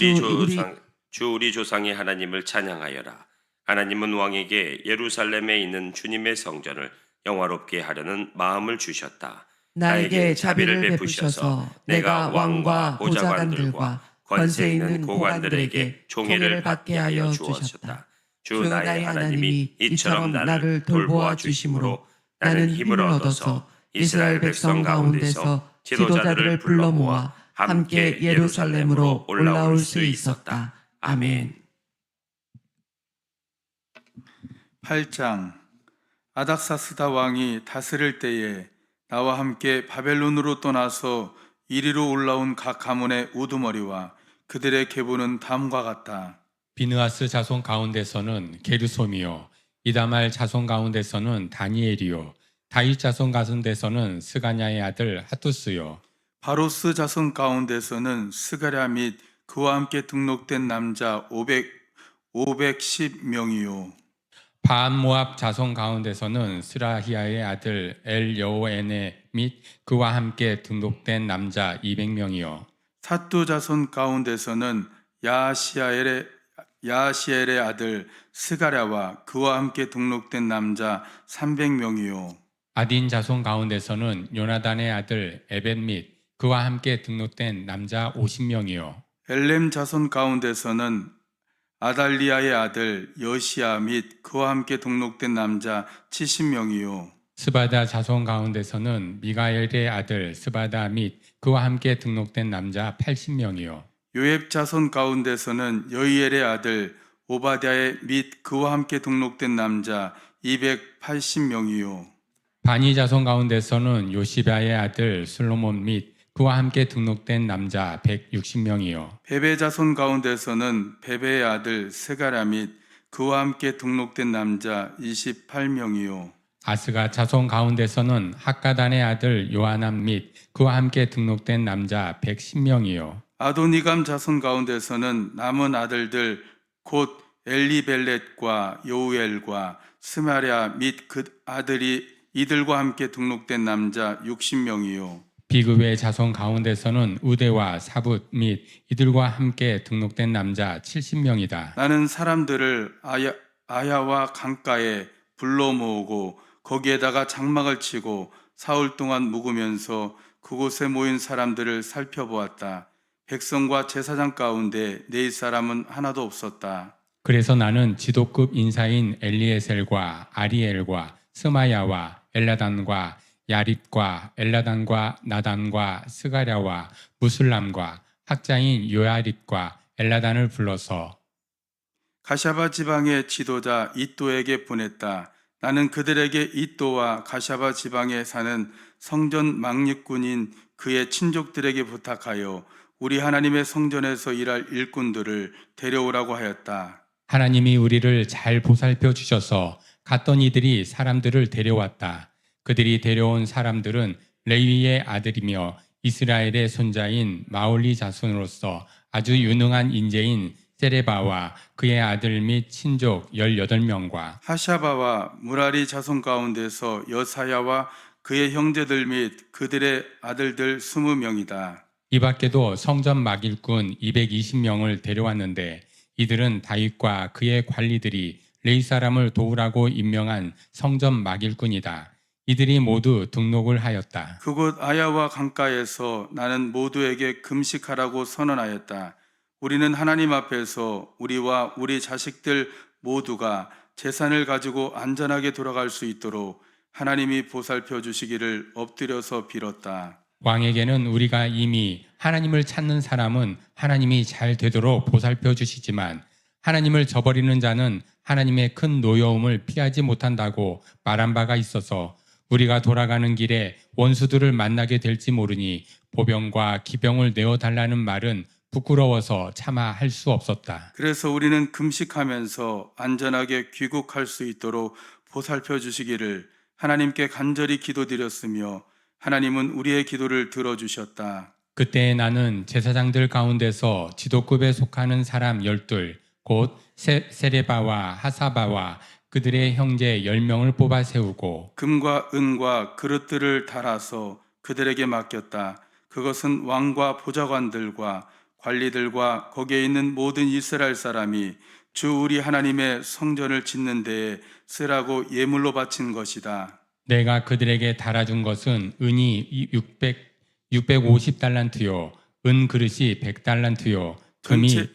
우리 조상의 하나님을 찬양하여라. 하나님은 왕에게 예루살렘에 있는 주님의 성전을 영화롭게 하려는 마음을 주셨다. 나에게 자비를 베푸셔서 내가 왕과 보좌관들과 권세 있는 고관들에게 총애를 받게 하여 주셨다. 주 나의 하나님이 이처럼 나를 돌보아 주심으로 나는 힘을 얻어서 이스라엘 백성 가운데서 지도자들을 불러 모아 함께 예루살렘으로 올라올 수 있었다. 아멘. 8장. 아닥사스다 왕이 다스릴 때에 나와 함께 바벨론으로 떠나서 이리로 올라온 각 가문의 우두머리와 그들의 계보는 다음과 같다. 비느하스 자손 가운데서는 게르솜이요, 이다말 자손 가운데서는 다니엘이요, 다윗 자손 가운데서는 스가냐의 아들 하투스요, 바로스 자손 가운데서는 스가랴 및 그와 함께 등록된 남자 510명이요. 바암모압 자손 가운데서는 스라히아의 아들 엘여호에네 및 그와 함께 등록된 남자 200명이요. 사뚜 자손 가운데서는 야시엘의 아들 스가랴와 그와 함께 등록된 남자 300명이요. 아딘 자손 가운데서는 요나단의 아들 에벳 및 그와 함께 등록된 남자 50명이요. 엘렘 자손 가운데서는 아달리아의 아들 여시야 및 그와 함께 등록된 남자 70명이요. 스바다 자손 가운데서는 미가엘의 아들 스바다 및 그와 함께 등록된 남자 80명이요. 요앱 자손 가운데서는 여이엘의 아들 오바댜의 및 그와 함께 등록된 남자 280명이요. 바니 자손 가운데서는 요시바의 아들 솔로몬 및 그와 함께 등록된 남자 160명이요. 베베 자손 가운데서는 베베의 아들 스가랴 및 그와 함께 등록된 남자 28명이요. 아스가 자손 가운데서는 학가단의 아들 요하남 및 그와 함께 등록된 남자 110명이요. 아도니감 자손 가운데서는 남은 아들들 곧 엘리벨렛과 여우엘과 스마랴 및 그 아들이 이들과 함께 등록된 남자 60명이요. 비그의 자손 가운데서는 우대와 사붓 및 이들과 함께 등록된 남자 70명이다. 나는 사람들을 아야와 강가에 불러 모으고 거기에다가 장막을 치고 사흘 동안 묵으면서 그곳에 모인 사람들을 살펴보았다. 백성과 제사장 가운데 네 사람은 하나도 없었다. 그래서 나는 지도급 인사인 엘리에셀과 아리엘과 스마야와 엘라단과 야립과 엘라단과 나단과 스가랴와 무술람과 학자인 요야립과 엘라단을 불러서 가샤바 지방의 지도자 이또에게 보냈다. 나는 그들에게 이또와 가샤바 지방에 사는 성전 망립군인 그의 친족들에게 부탁하여 우리 하나님의 성전에서 일할 일꾼들을 데려오라고 하였다. 하나님이 우리를 잘 보살펴 주셔서 갔던 이들이 사람들을 데려왔다. 그들이 데려온 사람들은 레위의 아들이며 이스라엘의 손자인 마올리 자손으로서 아주 유능한 인재인 세레바와 그의 아들 및 친족 18명과 하샤바와 무라리 자손 가운데서 여사야와 그의 형제들 및 그들의 아들들 20명이다. 이 밖에도 성전 막일꾼 220명을 데려왔는데 이들은 다윗과 그의 관리들이 레위 사람을 도우라고 임명한 성전 막일꾼이다. 이들이 모두 등록을 하였다. 그곳 아야와 강가에서 나는 모두에게 금식하라고 선언하였다. 우리는 하나님 앞에서 우리와 우리 자식들 모두가 재산을 가지고 안전하게 돌아갈 수 있도록 하나님이 보살펴 주시기를 엎드려서 빌었다. 왕에게는 우리가 이미 하나님을 찾는 사람은 하나님이 잘 되도록 보살펴 주시지만 하나님을 저버리는 자는 하나님의 큰 노여움을 피하지 못한다고 말한 바가 있어서 우리가 돌아가는 길에 원수들을 만나게 될지 모르니 보병과 기병을 내어달라는 말은 부끄러워서 차마 할 수 없었다. 그래서 우리는 금식하면서 안전하게 귀국할 수 있도록 보살펴 주시기를 하나님께 간절히 기도드렸으며 하나님은 우리의 기도를 들어주셨다. 그때 나는 제사장들 가운데서 지도급에 속하는 사람 12, 곧 세레바와 하사바와 그들의 형제 10명을 뽑아 세우고 금과 은과 그릇들을 달아서 그들에게 맡겼다. 그것은 왕과 보좌관들과 관리들과 거기에 있는 모든 이스라엘 사람이 주 우리 하나님의 성전을 짓는 데에 쓰라고 예물로 바친 것이다. 내가 그들에게 달아준 것은 은이 650달란트요, 은 그릇이 100달란트요, 금이 전체-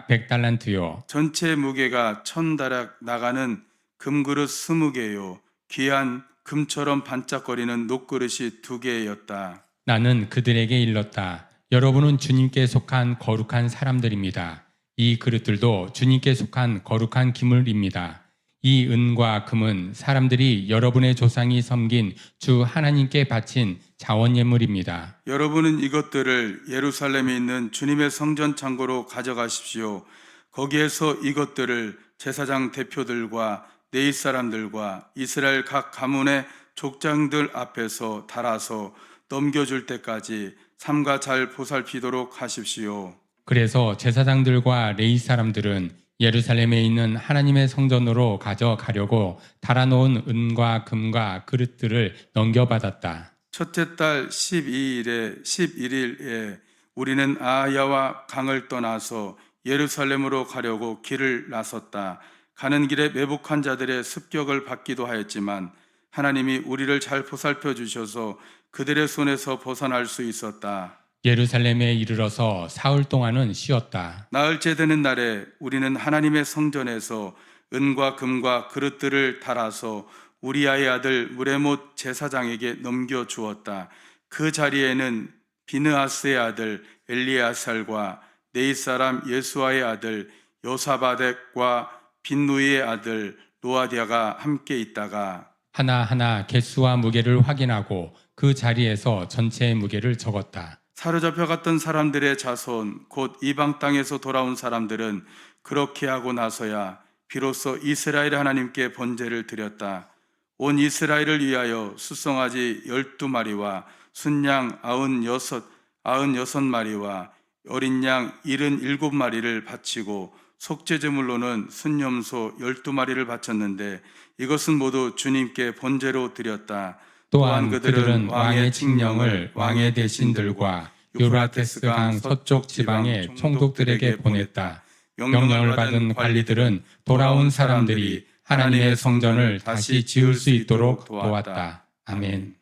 100달란트요. 전체 무게가 1000다락 나가는 금그릇 20개요. 귀한 금처럼 반짝거리는 녹그릇이 2개였다. 나는 그들에게 일렀다. 여러분은 주님께 속한 거룩한 사람들입니다. 이 그릇들도 주님께 속한 거룩한 기물입니다. 이 은과 금은 사람들이 여러분의 조상이 섬긴 주 하나님께 바친 자원 예물입니다. 여러분은 이것들을 예루살렘에 있는 주님의 성전 창고로 가져가십시오. 거기에서 이것들을 제사장 대표들과 네이 사람들과 이스라엘 각 가문의 족장들 앞에서 달아서 넘겨줄 때까지 삼가 잘 보살피도록 하십시오. 그래서 제사장들과 레위 사람들은 예루살렘에 있는 하나님의 성전으로 가져가려고 달아놓은 은과 금과 그릇들을 넘겨받았다. 첫째 달 11일에 우리는 아야와 강을 떠나서 예루살렘으로 가려고 길을 나섰다. 가는 길에 매복한 자들의 습격을 받기도 하였지만 하나님이 우리를 잘 보살펴 주셔서 그들의 손에서 벗어날 수 있었다. 예루살렘에 이르러서 사흘 동안은 쉬었다. 나흘째 되는 날에 우리는 하나님의 성전에서 은과 금과 그릇들을 달아서 우리아의 아들 무레못 제사장에게 넘겨주었다. 그 자리에는 비느하스의 아들 엘리아살과 네이 사람 예수아의 아들 요사바덱과 빈누이의 아들 노아디아가 함께 있다가 하나하나 개수와 무게를 확인하고 그 자리에서 전체의 무게를 적었다. 사로잡혀 갔던 사람들의 자손 곧 이방 땅에서 돌아온 사람들은 그렇게 하고 나서야 비로소 이스라엘 하나님께 번제를 드렸다. 온 이스라엘을 위하여 수송아지 12마리와 순양 96마리와 어린 양 77마리를 바치고 속죄제물로는 순염소 12마리를 바쳤는데 이것은 모두 주님께 번제로 드렸다. 또한 그들은 왕의 칙령을 왕의 대신들과 유브라테스 강 서쪽 지방의 총독들에게 보냈다. 명령을 받은 관리들은 돌아온 사람들이 하나님의 성전을 다시 지을 수 있도록 도왔다. 아멘.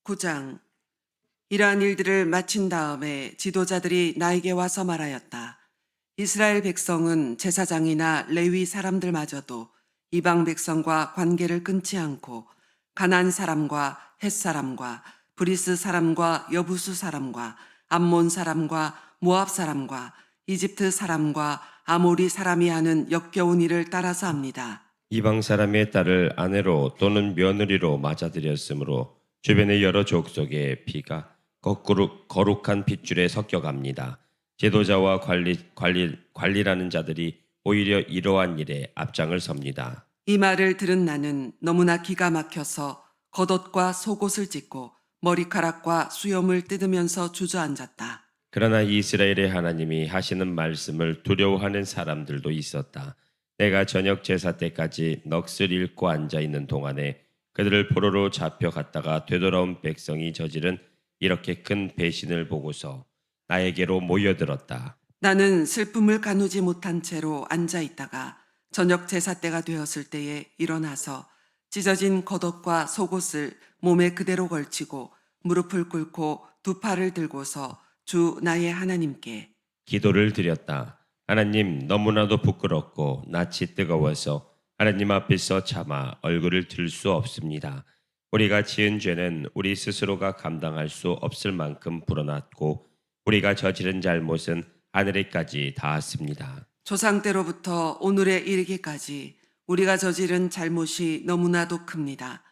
9장. 이러한 일들을 마친 다음에 지도자들이 나에게 와서 말하였다. 이스라엘 백성은 제사장이나 레위 사람들마저도 이방 백성과 관계를 끊지 않고 가나안 사람과 헷 사람과 브리스 사람과 여부수 사람과 암몬 사람과 모압 사람과 이집트 사람과 아모리 사람이 하는 역겨운 일을 따라서 합니다. 이방 사람의 딸을 아내로 또는 며느리로 맞아들였으므로 주변의 여러 족속의 피가 거꾸로 거룩한 핏줄에 섞여갑니다. 지도자와 관리라는 자들이 오히려 이러한 일에 앞장을 섭니다. 이 말을 들은 나는 너무나 기가 막혀서 겉옷과 속옷을 찢고 머리카락과 수염을 뜯으면서 주저앉았다. 그러나 이스라엘의 하나님이 하시는 말씀을 두려워하는 사람들도 있었다. 내가 저녁 제사 때까지 넋을 잃고 앉아 있는 동안에 그들을 포로로 잡혀갔다가 되돌아온 백성이 저지른 이렇게 큰 배신을 보고서 나에게로 모여들었다. 나는 슬픔을 가누지 못한 채로 앉아 있다가 저녁 제사 때가 되었을 때에 일어나서 찢어진 겉옷과 속옷을 몸에 그대로 걸치고 무릎을 꿇고 두 팔을 들고서 주 나의 하나님께 기도를 드렸다. 하나님, 너무나도 부끄럽고 낯이 뜨거워서 하나님 앞에서 차마 얼굴을 들 수 없습니다. 우리가 지은 죄는 우리 스스로가 감당할 수 없을 만큼 불어났고 우리가 저지른 잘못은 하늘에까지 닿았습니다. 조상 때로부터 오늘에 이르기까지 우리가 저지른 잘못이 너무나도 큽니다.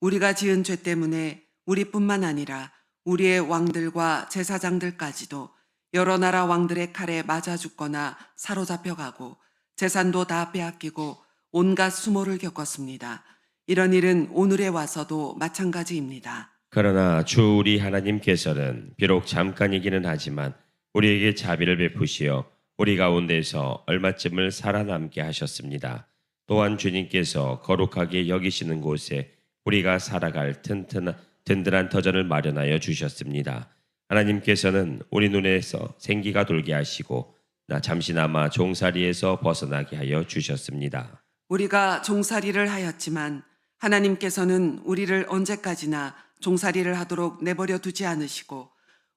우리가 지은 죄 때문에 우리뿐만 아니라 우리의 왕들과 제사장들까지도 여러 나라 왕들의 칼에 맞아 죽거나 사로잡혀가고 재산도 다 빼앗기고 온갖 수모를 겪었습니다. 이런 일은 오늘에 와서도 마찬가지입니다. 그러나 주 우리 하나님께서는 비록 잠깐이기는 하지만 우리에게 자비를 베푸시어 우리 가운데서 얼마쯤을 살아남게 하셨습니다. 또한 주님께서 거룩하게 여기시는 곳에 우리가 살아갈 든든한 터전을 마련하여 주셨습니다. 하나님께서는 우리 눈에서 생기가 돌게 하시고 잠시나마 종살이에서 벗어나게 하여 주셨습니다. 우리가 종살이를 하였지만 하나님께서는 우리를 언제까지나 종살이를 하도록 내버려 두지 않으시고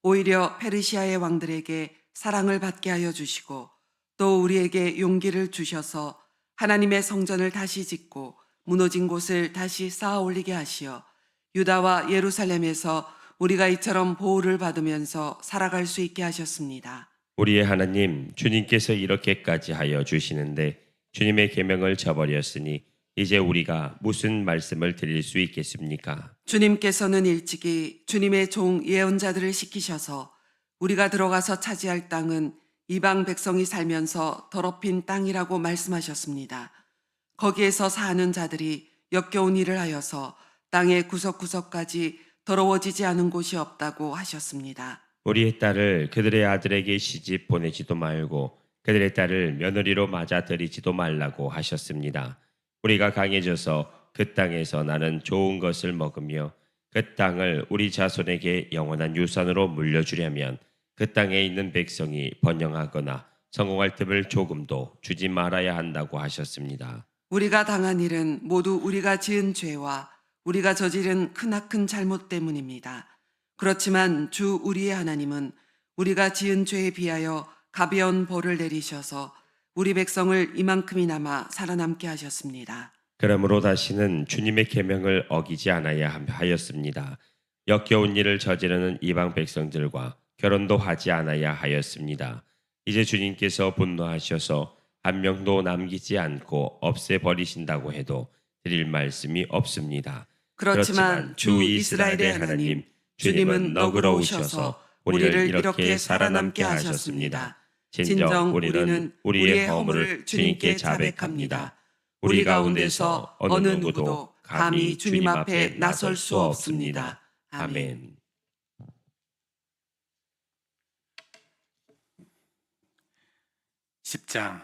오히려 페르시아의 왕들에게 사랑을 받게 하여 주시고 또 우리에게 용기를 주셔서 하나님의 성전을 다시 짓고 무너진 곳을 다시 쌓아 올리게 하시어 유다와 예루살렘에서 우리가 이처럼 보호를 받으면서 살아갈 수 있게 하셨습니다. 우리의 하나님 주님께서 이렇게까지 하여 주시는데 주님의 계명을 저버렸으니 이제 우리가 무슨 말씀을 드릴 수 있겠습니까? 주님께서는 일찍이 주님의 종 예언자들을 시키셔서 우리가 들어가서 차지할 땅은 이방 백성이 살면서 더럽힌 땅이라고 말씀하셨습니다. 거기에서 사는 자들이 역겨운 일을 하여서 땅의 구석구석까지 더러워지지 않은 곳이 없다고 하셨습니다. 우리의 딸을 그들의 아들에게 시집 보내지도 말고 그들의 딸을 며느리로 맞아들이지도 말라고 하셨습니다. 우리가 강해져서 그 땅에서 나는 좋은 것을 먹으며 그 땅을 우리 자손에게 영원한 유산으로 물려주려면 그 땅에 있는 백성이 번영하거나 성공할 틈을 조금도 주지 말아야 한다고 하셨습니다. 우리가 당한 일은 모두 우리가 지은 죄와 우리가 저지른 크나큰 잘못 때문입니다. 그렇지만 주 우리의 하나님은 우리가 지은 죄에 비하여 가벼운 벌을 내리셔서 우리 백성을 이만큼이나마 살아남게 하셨습니다. 그러므로 다시는 주님의 계명을 어기지 않아야 하였습니다. 역겨운 일을 저지르는 이방 백성들과 결혼도 하지 않아야 하였습니다. 이제 주님께서 분노하셔서 한 명도 남기지 않고 없애버리신다고 해도 드릴 말씀이 없습니다. 그렇지만 주 이스라엘의 하나님, 주님은 너그러우셔서 우리를 이렇게 살아남게 하셨습니다. 진정 우리는 우리의 허물을 주님께 자백합니다. 우리 가운데서 어느 누구도 감히 주님 앞에 나설 수 없습니다. 아멘. (10장)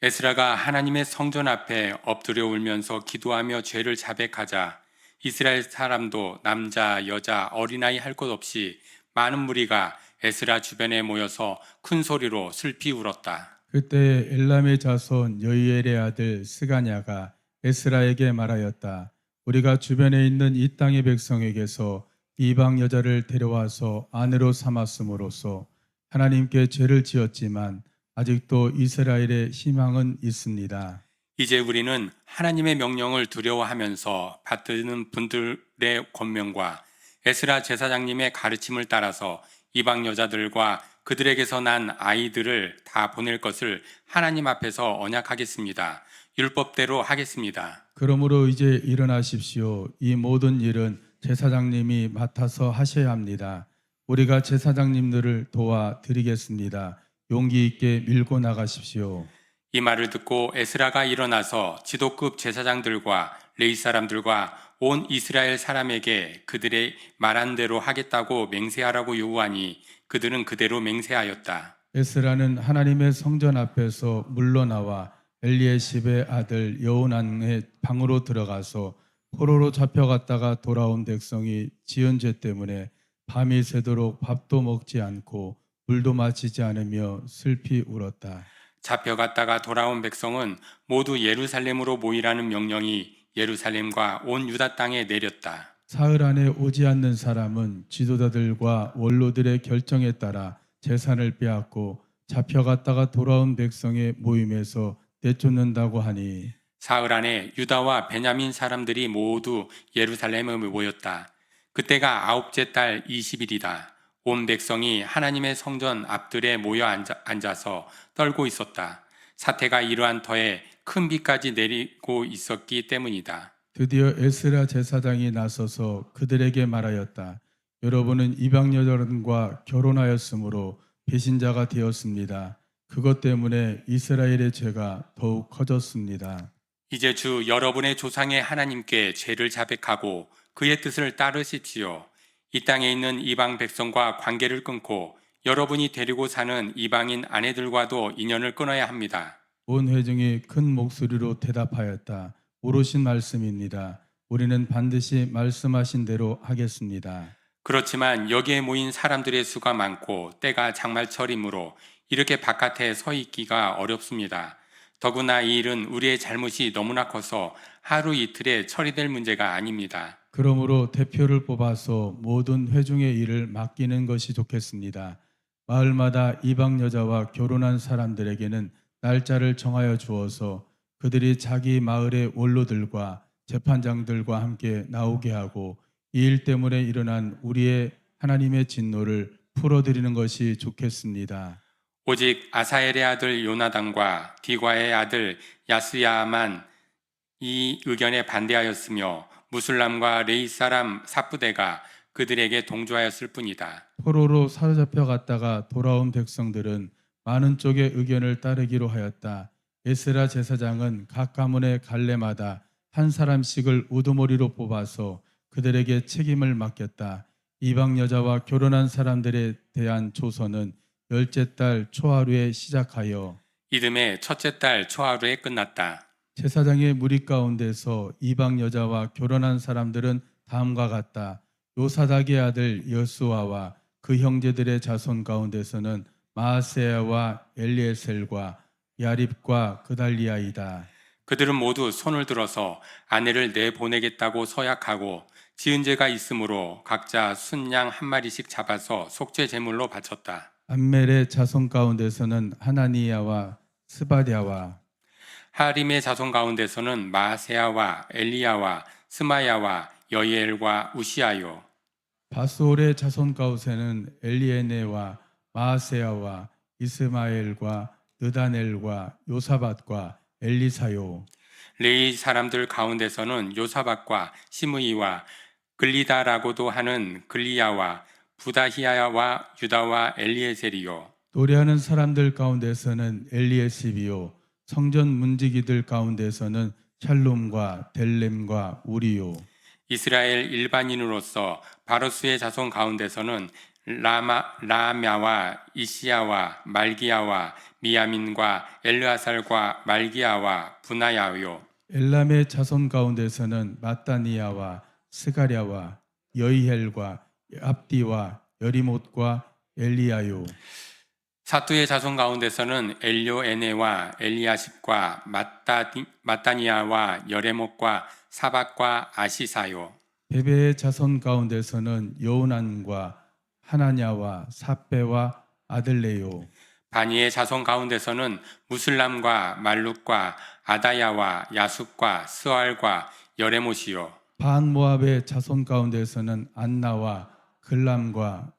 에스라가 하나님의 성전 앞에 엎드려 울면서 기도하며 죄를 자백하자 이스라엘 사람도 남자, 여자, 어린아이 할 것 없이 많은 무리가 에스라 주변에 모여서 큰 소리로 슬피 울었다. 그때 엘람의 자손 여이엘의 아들 스가냐가 에스라에게 말하였다. 우리가 주변에 있는 이 땅의 백성에게서 이방 여자를 데려와서 아내로 삼았음으로써 하나님께 죄를 지었지만 아직도 이스라엘의 희망은 있습니다. 이제 우리는 하나님의 명령을 두려워하면서 받드는 분들의 권명과 에스라 제사장님의 가르침을 따라서 이방 여자들과 그들에게서 난 아이들을 다 보낼 것을 하나님 앞에서 언약하겠습니다. 율법대로 하겠습니다. 그러므로 이제 일어나십시오. 이 모든 일은 제사장님이 맡아서 하셔야 합니다. 우리가 제사장님들을 도와드리겠습니다. 용기 있게 밀고 나가십시오. 이 말을 듣고 에스라가 일어나서 지도급 제사장들과 레위 사람들과 온 이스라엘 사람에게 그들의 말한 대로 하겠다고 맹세하라고 요구하니 그들은 그대로 맹세하였다. 에스라는 하나님의 성전 앞에서 물러나와 엘리에십의 아들 여호난의 방으로 들어가서 포로로 잡혀갔다가 돌아온 백성이 지은 죄 때문에 밤이 새도록 밥도 먹지 않고 물도 마시지 않으며 슬피 울었다. 잡혀갔다가 돌아온 백성은 모두 예루살렘으로 모이라는 명령이 예루살렘과 온 유다 땅에 내렸다. 사흘 안에 오지 않는 사람은 지도자들과 원로들의 결정에 따라 재산을 빼앗고 잡혀갔다가 돌아온 백성의 모임에서 내쫓는다고 하니 사흘 안에 유다와 베냐민 사람들이 모두 예루살렘에 모였다. 그때가 아홉째 달 20일이다. 온 백성이 하나님의 성전 앞들에 모여 앉아서 떨고 있었다. 사태가 이러한 터에 큰 비까지 내리고 있었기 때문이다. 드디어 에스라 제사장이 나서서 그들에게 말하였다. 여러분은 이방 여자들과 결혼하였으므로 배신자가 되었습니다. 그것 때문에 이스라엘의 죄가 더욱 커졌습니다. 이제 주 여러분의 조상의 하나님께 죄를 자백하고 그의 뜻을 따르십시오. 이 땅에 있는 이방 백성과 관계를 끊고 여러분이 데리고 사는 이방인 아내들과도 인연을 끊어야 합니다. 온 회중이 큰 목소리로 대답하였다. 옳으신 말씀입니다. 우리는 반드시 말씀하신 대로 하겠습니다. 그렇지만 여기에 모인 사람들의 수가 많고 때가 장말철이므로 이렇게 바깥에 서 있기가 어렵습니다. 더구나 이 일은 우리의 잘못이 너무나 커서 하루 이틀에 처리될 문제가 아닙니다. 그러므로 대표를 뽑아서 모든 회중의 일을 맡기는 것이 좋겠습니다. 마을마다 이방 여자와 결혼한 사람들에게는 날짜를 정하여 주어서 그들이 자기 마을의 원로들과 재판장들과 함께 나오게 하고 이 일 때문에 일어난 우리의 하나님의 진노를 풀어드리는 것이 좋겠습니다. 오직 아사엘의 아들 요나단과 디과의 아들 야스야만 이 의견에 반대하였으며 무슬람과 레이 사람 사부대가 그들에게 동조하였을 뿐이다. 포로로 사로잡혀 갔다가 돌아온 백성들은 많은 쪽의 의견을 따르기로 하였다. 에스라 제사장은 각 가문의 갈래마다 한 사람씩을 우두머리로 뽑아서 그들에게 책임을 맡겼다. 이방 여자와 결혼한 사람들에 대한 조서는 열째 달 초하루에 시작하여 이듬해 첫째 달 초하루에 끝났다. 제사장의 무리 가운데서 이방 여자와 결혼한 사람들은 다음과 같다. 요사닥의 아들 여수아와 그 형제들의 자손 가운데서는 마아세야와 엘리에셀과 야립과 그달리아이다. 그들은 모두 손을 들어서 아내를 내보내겠다고 서약하고 지은 죄가 있으므로 각자 순양 한 마리씩 잡아서 속죄 제물로 바쳤다. 암멜의 자손 가운데서는 하나니야와 스바랴와 하림의 자손 가운데서는 마세야와 엘리야와 스마야와 여이엘과 우시아요. 바스올의 자손 가운데서는 엘리에네와 마아세야와 이스마엘과 느다넬과 요사밧과 엘리사요. 레이 사람들 가운데서는 요사밧과 시므이와 글리다라고도 하는 글리야와 부다히야와 유다와 엘리에셀이요. 노래하는 사람들 가운데서는 엘리에십이요. 성전 문지기들 가운데서는 샬롬과 델렘과 우리요. 이스라엘 일반인으로서 바로스의 자손 가운데서는 라мя와 이시야와 말기야와 미야민과 엘르아살과 말기야와 분하야요. 엘람의 자손 가운데서는 마따니야와 스가랴와 여이헬과 압디와 여리못과 엘리야요. 사투의 자손 가운데서는 엘료에네와 엘리아십과 마따니야와 여레목과 사박과 아시사요. 베베의 자손 가운데서는 여우난과 하나냐와 삽배와 아들레요. 바니의 자손 가운데서는 무슬람과 말룩과 아다야와 야숫과 스알과 여레못이요. 반모압의 자손 가운데서는 안나와 글람과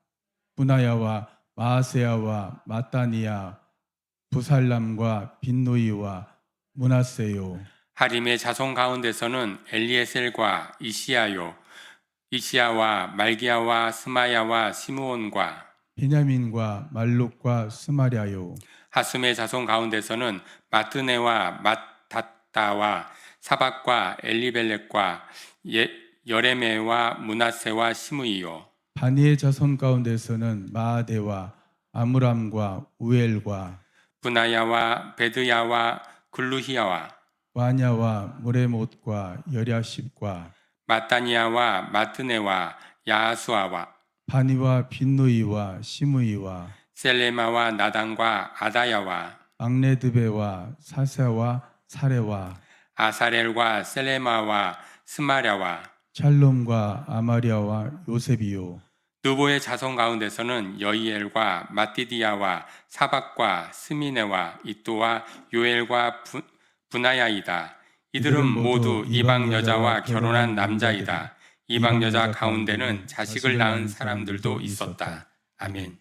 분하야와 마아세야와 마따니야 부살람과 빈노이와 문하세요. 하림의 자손 가운데서는 엘리에셀과 이시야요. 이시야와 말기야와 스마야와 시므온과 베냐민과 말룩과 스마랴요. 하숨의 자손 가운데서는 마뜨네와 마타타와 사박과 엘리벨렉과 여레메와 문하세와 시므이요. 바니의 자손 가운데서는 마아데와 아므람과 우엘과 분하야와 베드야와 글루히야와 와냐와 무레못과 여랴십과 마따니야와 마뜨네와 야수아와 바니와 빈누이와 시므이와 셀레마와 나단과 아다야와 앙레드베와 사세와 사레와 아사렐과 셀레마와 스마랴와 샬롬과 아마리아와 요셉이요. 느보의 자손 가운데서는 여이엘과 마띠디야와 사박과 스미네와 이또와 요엘과 분하야이다. 이들은 모두 이방 여자와 결혼한 남자이다. 이방 여자 가운데는 자식을 낳은 사람들도 있었다. 아멘.